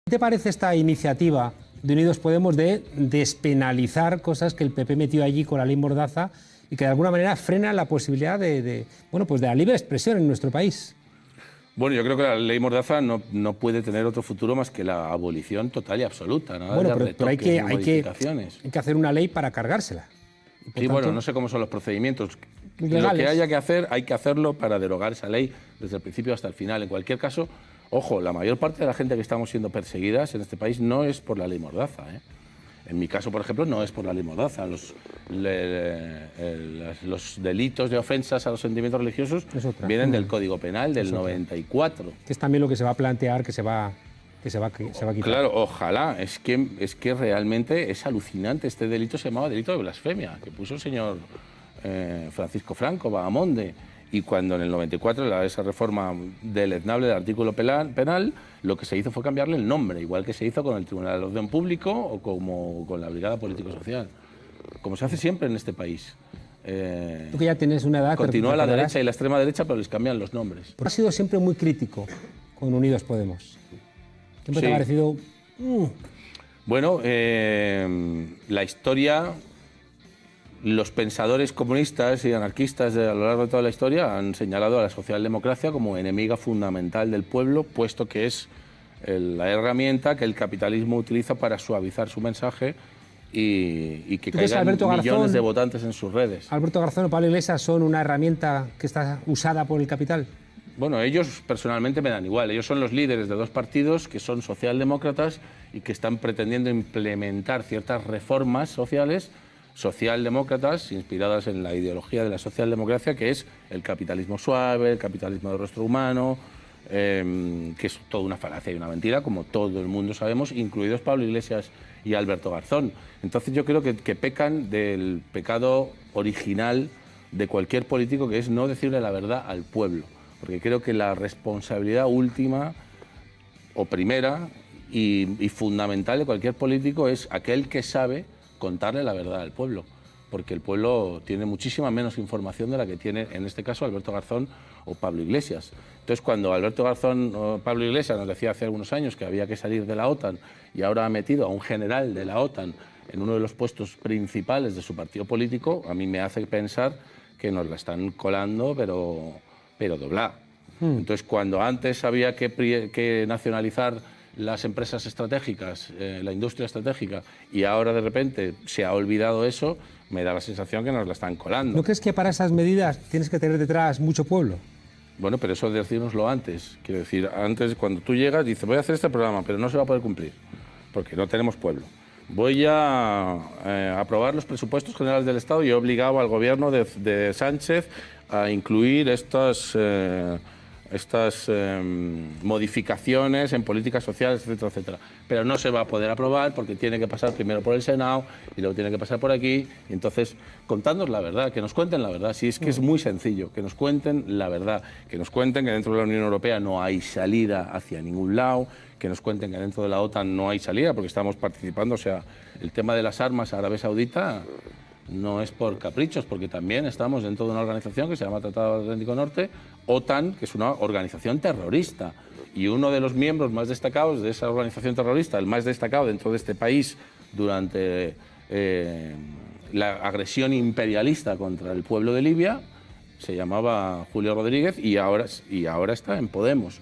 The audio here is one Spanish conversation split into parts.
¿Qué te parece esta iniciativa de Unidos Podemos de despenalizar cosas que el PP metió allí con la ley Mordaza y que de alguna manera frena la posibilidad de la libre expresión en nuestro país? Bueno, yo creo que la ley Mordaza no puede tener otro futuro más que la abolición total y absoluta. Nada Bueno, de pero retoques ni modificaciones. hay que hacer una ley para cargársela. Sí, bueno, no sé cómo son los procedimientos. Legales. Lo que haya que hacer, hay que hacerlo para derogar esa ley desde el principio hasta el final. En cualquier caso, ojo, la mayor parte de la gente que estamos siendo perseguidas en este país no es por la ley Mordaza, ¿eh? En mi caso, por ejemplo, no es por la ley Mordaza. Los delitos de ofensas a los sentimientos religiosos vienen del Código Penal del 94. Que es también lo que se va a plantear que se va a quitar. Claro, ojalá. Es que realmente es alucinante. Este delito se llamaba delito de blasfemia, que puso el señor Francisco Franco Bahamonde. Y cuando en el 94, esa reforma deleznable del artículo penal, lo que se hizo fue cambiarle el nombre, igual que se hizo con el Tribunal del Orden Público o como con la Brigada Político-Social, como se hace siempre en este país. Tú que ya tienes una edad... Continúa la derecha y la extrema derecha, pero les cambian los nombres. Has sido siempre muy crítico con Unidos Podemos. Siempre te ha parecido... Bueno, la historia... Los pensadores comunistas y anarquistas a lo largo de toda la historia han señalado a la socialdemocracia como enemiga fundamental del pueblo, puesto que es la herramienta que el capitalismo utiliza para suavizar su mensaje y que caigan millones de votantes en sus redes. ¿Alberto Garzón o Pablo Iglesias son una herramienta que está usada por el capital? Bueno, ellos personalmente me dan igual. Ellos son los líderes de dos partidos que son socialdemócratas y que están pretendiendo implementar ciertas reformas socialdemócratas inspiradas en la ideología de la socialdemocracia, que es el capitalismo suave, el capitalismo de rostro humano, que es toda una falacia y una mentira, como todo el mundo sabemos, incluidos Pablo Iglesias y Alberto Garzón. Entonces yo creo que pecan del pecado original de cualquier político, que es no decirle la verdad al pueblo, porque creo que la responsabilidad última o primera y fundamental de cualquier político es aquel que sabe contarle la verdad al pueblo, porque el pueblo tiene muchísima menos información de la que tiene, en este caso, Alberto Garzón o Pablo Iglesias. Entonces, cuando Alberto Garzón o Pablo Iglesias nos decía hace algunos años que había que salir de la OTAN y ahora ha metido a un general de la OTAN en uno de los puestos principales de su partido político, a mí me hace pensar que nos la están colando, pero doblada. Entonces, cuando antes había que nacionalizar las empresas estratégicas, la industria estratégica, y ahora de repente se ha olvidado eso, me da la sensación que nos la están colando. ¿No crees que para esas medidas tienes que tener detrás mucho pueblo? Bueno, pero eso decírnoslo antes. Quiero decir, antes cuando tú llegas, dices, voy a hacer este programa, pero no se va a poder cumplir, porque no tenemos pueblo. Voy a aprobar los presupuestos generales del Estado y he obligado al gobierno de Sánchez a incluir estas modificaciones en políticas sociales, etcétera, etcétera. Pero no se va a poder aprobar porque tiene que pasar primero por el Senado y luego tiene que pasar por aquí. Y entonces, contadnos la verdad, que nos cuenten la verdad. Si es que es muy sencillo, que nos cuenten la verdad, que nos cuenten que dentro de la Unión Europea no hay salida hacia ningún lado, que nos cuenten que dentro de la OTAN no hay salida porque estamos participando. O sea, el tema de las armas a Arabia Saudita no es por caprichos, porque también estamos dentro de una organización que se llama Tratado Atlántico Norte, OTAN, que es una organización terrorista. Y uno de los miembros más destacados de esa organización terrorista, el más destacado dentro de este país durante la agresión imperialista contra el pueblo de Libia, se llamaba Julio Rodríguez y ahora está en Podemos.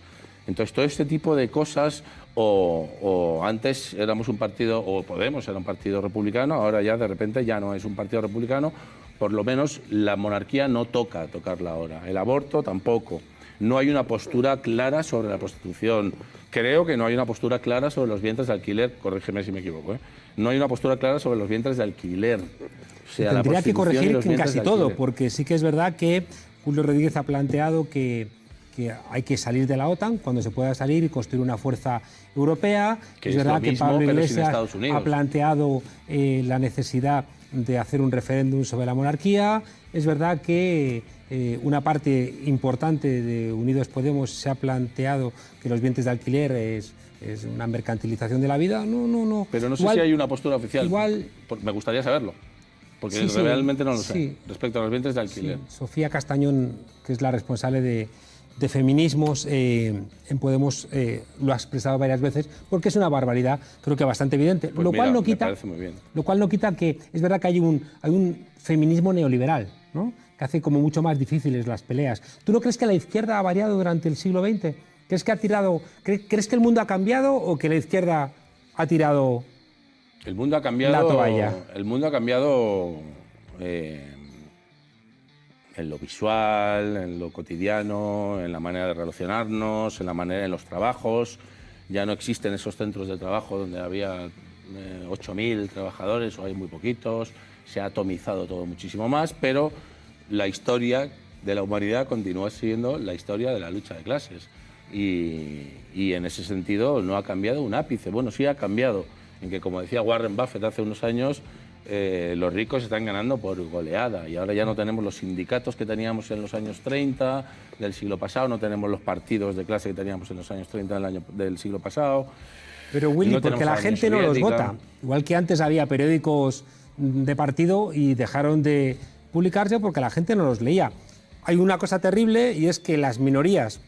Entonces, todo este tipo de cosas, o antes éramos un partido, o Podemos era un partido republicano, ahora ya de repente ya no es un partido republicano, por lo menos la monarquía no tocarla ahora, el aborto tampoco. No hay una postura clara sobre la prostitución. Creo que no hay una postura clara sobre los vientres de alquiler, corrígeme si me equivoco, ¿eh? No hay una postura clara sobre los vientres de alquiler. O sea, tendría que corregir en casi todo, porque sí que es verdad que Julio Rodríguez ha planteado que hay que salir de la OTAN cuando se pueda salir y construir una fuerza europea. Que es verdad que Pablo Iglesias ha planteado la necesidad de hacer un referéndum sobre la monarquía. Es verdad que una parte importante de Unidos Podemos se ha planteado que los vientres de alquiler es una mercantilización de la vida. No. Pero no sé si hay una postura oficial. Igual, me gustaría saberlo, porque realmente no lo sé, respecto a los vientres de alquiler. Sí. Sofía Castañón, que es la responsable de de feminismos en Podemos lo ha expresado varias veces, porque es una barbaridad, creo que bastante evidente. Pues lo mira, cual no me quita, parece muy bien. lo cual no quita que es verdad que hay un feminismo neoliberal, ¿no? Que hace como mucho más difíciles las peleas. ¿Tú no crees que la izquierda ha variado durante el siglo XX? ¿Crees que crees que el mundo ha cambiado o que la izquierda ha tirado El mundo ha cambiado. la toalla? El mundo ha cambiado en lo visual, en lo cotidiano, en la manera de relacionarnos, en los trabajos. Ya no existen esos centros de trabajo donde había 8.000 trabajadores, o hay muy poquitos. Se ha atomizado todo muchísimo más, pero la historia de la humanidad continúa siendo la historia de la lucha de clases. Y en ese sentido no ha cambiado un ápice. Bueno, sí ha cambiado, en que, como decía Warren Buffett hace unos años, los ricos están ganando por goleada, y ahora ya no tenemos los sindicatos que teníamos en los años 30 del siglo pasado, no tenemos los partidos de clase que teníamos en los años 30 del siglo pasado. Pero Willy, No porque tenemos la la Unión gente no los Soviética. vota. Igual que antes había periódicos de partido y dejaron de publicarse porque la gente no los leía. Hay una cosa terrible, y es que las minorías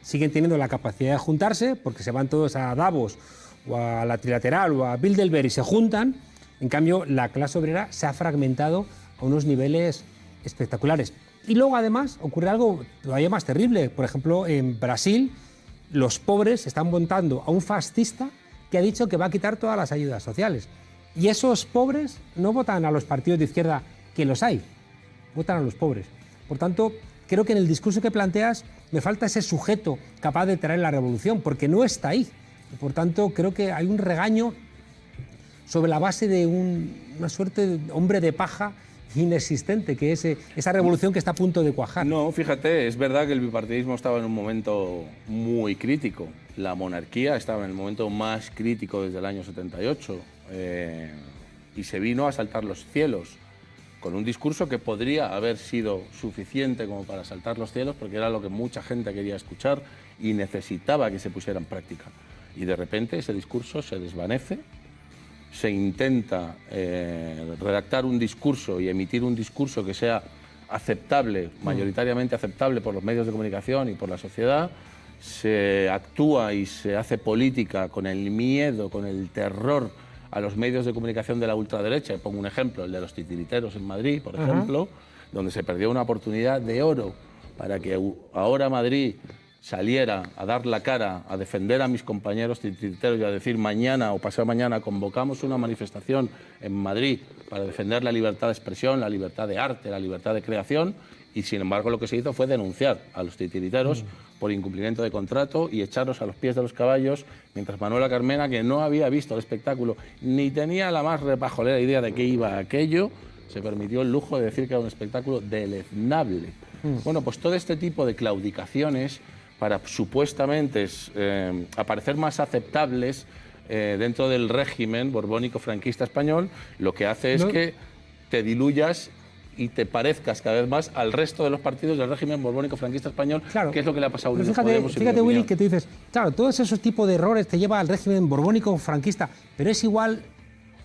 siguen teniendo la capacidad de juntarse, porque se van todos a Davos o a la Trilateral o a Bilderberg y se juntan. En cambio, la clase obrera se ha fragmentado a unos niveles espectaculares. Y luego, además, ocurre algo todavía más terrible. Por ejemplo, en Brasil, los pobres están votando a un fascista que ha dicho que va a quitar todas las ayudas sociales. Y esos pobres no votan a los partidos de izquierda, que los hay, votan a los pobres. Por tanto, creo que en el discurso que planteas me falta ese sujeto capaz de traer la revolución, porque no está ahí. Y por tanto, creo que hay un regaño sobre la base de una suerte de hombre de paja inexistente, que es esa revolución que está a punto de cuajar. No, fíjate, es verdad que el bipartidismo estaba en un momento muy crítico. La monarquía estaba en el momento más crítico desde el año 78 y se vino a saltar los cielos con un discurso que podría haber sido suficiente como para saltar los cielos, porque era lo que mucha gente quería escuchar y necesitaba que se pusiera en práctica. Y de repente ese discurso se desvanece. Se intenta redactar un discurso y emitir un discurso que sea aceptable, mayoritariamente aceptable por los medios de comunicación y por la sociedad. Se actúa y se hace política con el miedo, con el terror a los medios de comunicación de la ultraderecha. Pongo un ejemplo, el de los titiriteros en Madrid, por ejemplo, donde se perdió una oportunidad de oro para que ahora Madrid saliera a dar la cara, a defender a mis compañeros titiriteros y a decir mañana o pasado mañana convocamos una manifestación en Madrid para defender la libertad de expresión, la libertad de arte, la libertad de creación, y sin embargo lo que se hizo fue denunciar a los titiriteros por incumplimiento de contrato y echarlos a los pies de los caballos, mientras Manuela Carmena, que no había visto el espectáculo ni tenía la más repajolera idea de qué iba aquello, se permitió el lujo de decir que era un espectáculo deleznable. Bueno, pues todo este tipo de claudicaciones para supuestamente aparecer más aceptables dentro del régimen borbónico franquista español, lo que hace es que te diluyas y te parezcas cada vez más al resto de los partidos del régimen borbónico franquista español, Claro. que es lo que le ha pasado a Pero Unidos Podemos. fíjate, Willy, que tú dices, claro, todos esos tipos de errores te lleva al régimen borbónico franquista, pero es igual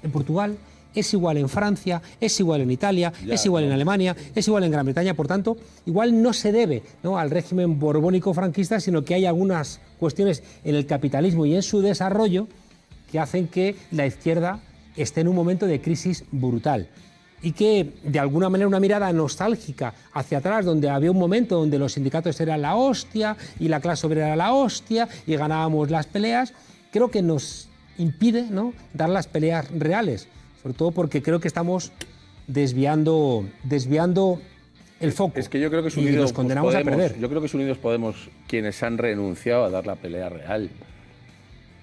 en Portugal, es igual en Francia, es igual en Italia, es igual en Alemania, es igual en Gran Bretaña. Por tanto, igual no se debe, ¿no?, al régimen borbónico franquista, sino que hay algunas cuestiones en el capitalismo y en su desarrollo que hacen que la izquierda esté en un momento de crisis brutal. Y que, de alguna manera, una mirada nostálgica hacia atrás, donde había un momento donde los sindicatos eran la hostia y la clase obrera era la hostia y ganábamos las peleas, creo que nos impide, ¿no?, dar las peleas reales. Sobre todo porque creo que estamos desviando el foco. Es que yo creo que es y Unidos nos condenamos Podemos, a perder. Yo creo que es Unidos Podemos quienes han renunciado a dar la pelea real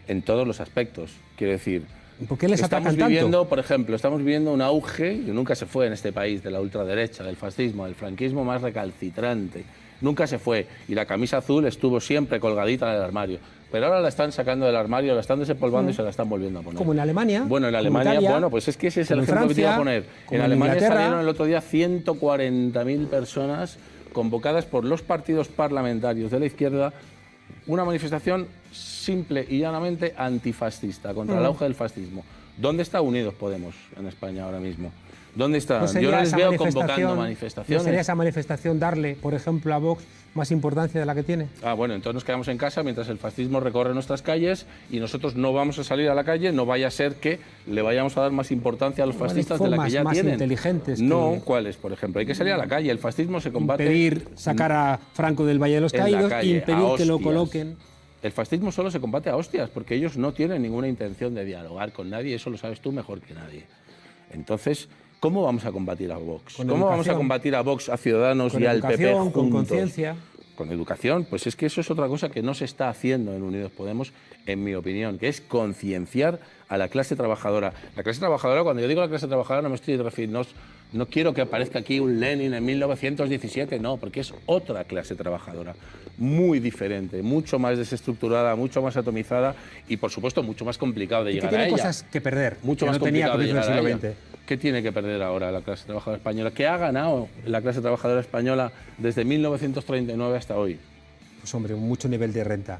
en todos los aspectos. Quiero decir, ¿Por qué les atacan estamos viviendo, tanto? por ejemplo, estamos viviendo un auge que nunca se fue en este país de la ultraderecha, del fascismo, del franquismo más recalcitrante. Nunca se fue. Y la camisa azul estuvo siempre colgadita en el armario. Pero ahora la están sacando del armario, la están desempolvando y se la están volviendo a poner. Como en Alemania. Bueno, en como Alemania, Italia, bueno, pues es que ese es el como en ejemplo que te iba a Francia, poner. como En en Alemania Inglaterra. salieron el otro día 140.000 personas convocadas por los partidos parlamentarios de la izquierda, una manifestación simple y llanamente antifascista, contra el auge del fascismo. ¿Dónde está Unidos Podemos en España ahora mismo? ¿Dónde están? Yo no les veo convocando manifestaciones. ¿No sería esa manifestación darle, por ejemplo, a Vox más importancia de la que tiene? Ah, bueno, entonces nos quedamos en casa mientras el fascismo recorre nuestras calles y nosotros no vamos a salir a la calle, no vaya a ser que le vayamos a dar más importancia a los fascistas de la que ya más tienen. Inteligentes no, ¿cuáles? Por ejemplo, hay que salir a la calle. El fascismo se combate... Impedir sacar a Franco del Valle de los Caídos, impedir que lo coloquen... El fascismo solo se combate a hostias, porque ellos no tienen ninguna intención de dialogar con nadie, eso lo sabes tú mejor que nadie. Entonces, ¿cómo vamos a combatir a Vox? ¿Cómo vamos a combatir a Vox, a Ciudadanos y al PP juntos? Con conciencia. Con educación, pues es que eso es otra cosa que no se está haciendo en Unidos Podemos, en mi opinión, que es concienciar a la clase trabajadora. La clase trabajadora, cuando yo digo la clase trabajadora, no me estoy refiriendo, no quiero que aparezca aquí un Lenin en 1917, no, porque es otra clase trabajadora, muy diferente, mucho más desestructurada, mucho más atomizada y, por supuesto, mucho más complicado de llegar a ella. Tiene cosas que perder, mucho más complicado de llegar a ella. ¿Qué tiene que perder ahora la clase trabajadora española? ¿Qué ha ganado la clase trabajadora española desde 1939 hasta hoy? Pues hombre, mucho nivel de renta.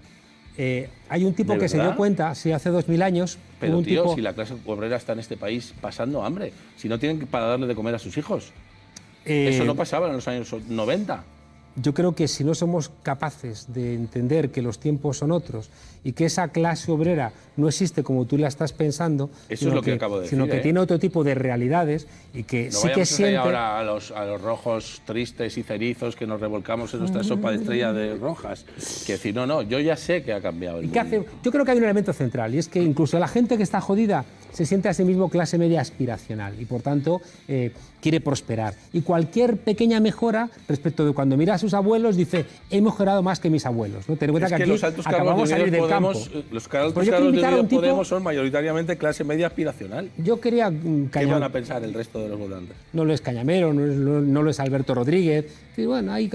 Hay un tipo que se dio cuenta, si hace 2000 años... Pero un tío, tipo... si la clase obrera está en este país pasando hambre, si no tienen para darle de comer a sus hijos. Eso no pasaba en los años 90. Yo creo que si no somos capaces de entender que los tiempos son otros y que esa clase obrera no existe como tú la estás pensando, eso es lo que acabo de decir, sino que tiene otro tipo de realidades y que no sí que siente... ahora a los rojos tristes y cerizos que nos revolcamos en nuestra sopa de estrella de rojas. Que decir, no, yo ya sé que ha cambiado el mundo. Yo creo que hay un elemento central y es que incluso la gente que está jodida se siente a sí mismo clase media aspiracional y por tanto quiere prosperar. Y cualquier pequeña mejora respecto de cuando mira a sus abuelos dice, he mejorado más que mis abuelos. ¿No? Ten en cuenta que aquí los altos acabamos de salir del campo. Los altos cargos de Unidos Podemos son mayoritariamente clase media aspiracional. Yo quería... ¿Qué van a pensar el resto de los votantes? No lo es Cañamero, no lo es Alberto Rodríguez. Y bueno, hay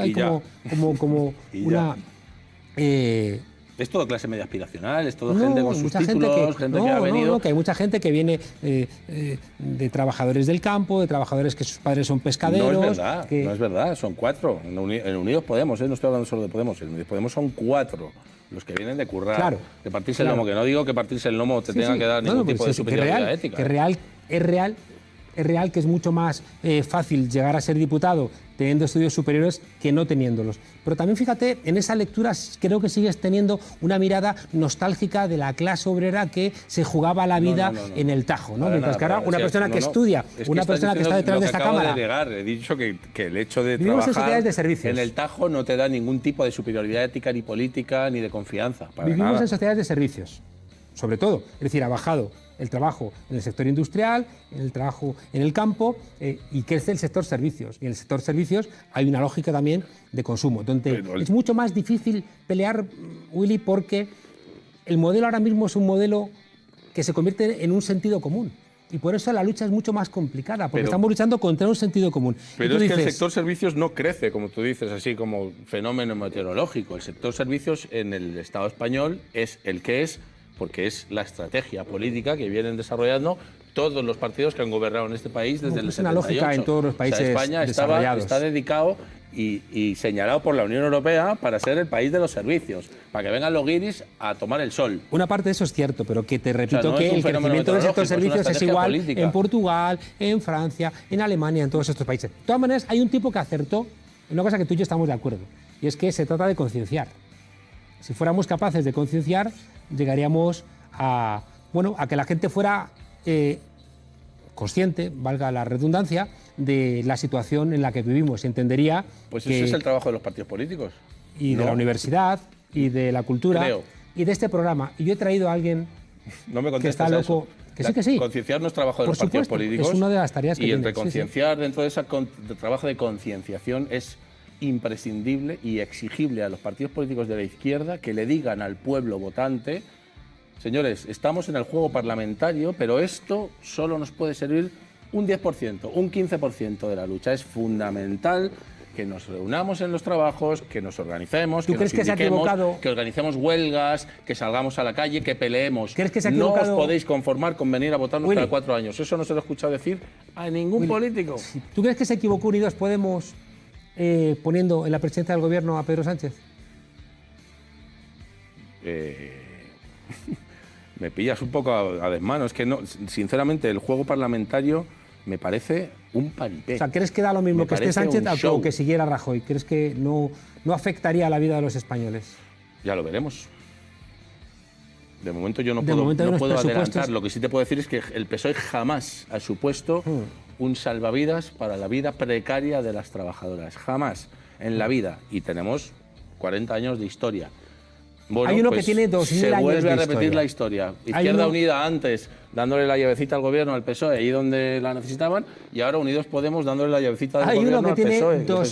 como una... Es todo clase media aspiracional, es todo gente con sus títulos, gente que ha venido... que hay mucha gente que viene de trabajadores del campo, de trabajadores que sus padres son pescaderos... No es verdad, son 4. En Unidos Podemos, no estoy hablando solo de Podemos, en Unidos Podemos son 4 los que vienen de currar, de partirse el lomo, que no digo que partirse el lomo te tenga que dar ningún tipo de superioridad ética. Es real que es mucho más fácil llegar a ser diputado teniendo estudios superiores que no teniéndolos. Pero también fíjate, en esa lectura creo que sigues teniendo una mirada nostálgica de la clase obrera que se jugaba la vida en el Tajo, ¿no? Mientras que ahora una persona que estudia, una persona que está detrás de esta cámara... He dicho que el hecho de vivimos trabajar en sociedades de servicios. En el Tajo no te da ningún tipo de superioridad ética, ni política, ni de confianza. Vivimos en sociedades de servicios, sobre todo. Es decir, ha bajado el trabajo en el sector industrial, el trabajo en el campo y crece el sector servicios. Y en el sector servicios hay una lógica también de consumo, donde es mucho más difícil pelear, Willy, porque el modelo ahora mismo es un modelo que se convierte en un sentido común. Y por eso la lucha es mucho más complicada, porque estamos luchando contra un sentido común. Pero es que el sector servicios no crece, como tú dices, así como fenómeno meteorológico. El sector servicios en el Estado español es el que es, porque es la estrategia política que vienen desarrollando todos los partidos que han gobernado en este país desde el 78. Es una lógica en todos los países España está dedicado y señalado por la Unión Europea para ser el país de los servicios, para que vengan los guiris a tomar el sol. Una parte de eso es cierto, pero que te repito no que el crecimiento del sector servicios es igual política. En Portugal, en Francia, en Alemania, en todos estos países. De todas maneras, hay un tipo que acertó en una cosa que tú y yo estamos de acuerdo, y es que se trata de concienciar. Si fuéramos capaces de concienciar, llegaríamos a que la gente fuera consciente, valga la redundancia, de la situación en la que vivimos. Y entendería pues ese es el trabajo de los partidos políticos. Y de la universidad, y de la cultura, y de este programa. Y yo he traído a alguien que está loco... Que sí. Concienciar no es trabajo de los partidos políticos. Es una de las tareas que y entre concienciar, dentro de ese trabajo de concienciación, es imprescindible y exigible a los partidos políticos de la izquierda que le digan al pueblo votante: señores, estamos en el juego parlamentario, pero esto solo nos puede servir un 10%, un 15% de la lucha. Es fundamental que nos reunamos en los trabajos, que nos organicemos, que nos indiquemos, que organicemos huelgas, que salgamos a la calle, que peleemos. ¿Crees que se ha no equivocado? os podéis conformar con venir a votarnos cada 4 años. Eso no se lo he escuchado decir a ningún político. ¿Tú crees que se equivocó Unidos Podemos poniendo en la presidencia del gobierno a Pedro Sánchez? Me pillas un poco a desmano. Es que, no, sinceramente, el juego parlamentario me parece un paripé. O sea, ¿crees que da lo mismo Me que esté parece Sánchez un o show. que siguiera Rajoy? ¿Crees que no afectaría a la vida de los españoles? Ya lo veremos. De momento yo no De puedo, momento hay no unos puedo presupuestos. adelantar. Lo que sí te puedo decir es que el PSOE jamás ha supuesto un salvavidas para la vida precaria de las trabajadoras. Jamás en la vida. Y tenemos 40 años de historia. Bueno, Hay uno que pues tiene 2000 años se vuelve de a repetir historia. la historia. Hay Izquierda uno- Unida antes dándole la llavecita al gobierno, al PSOE, ahí donde la necesitaban, y ahora Unidos Podemos dándole la llavecita del Hay uno gobierno que al tiene PSOE. El PSOE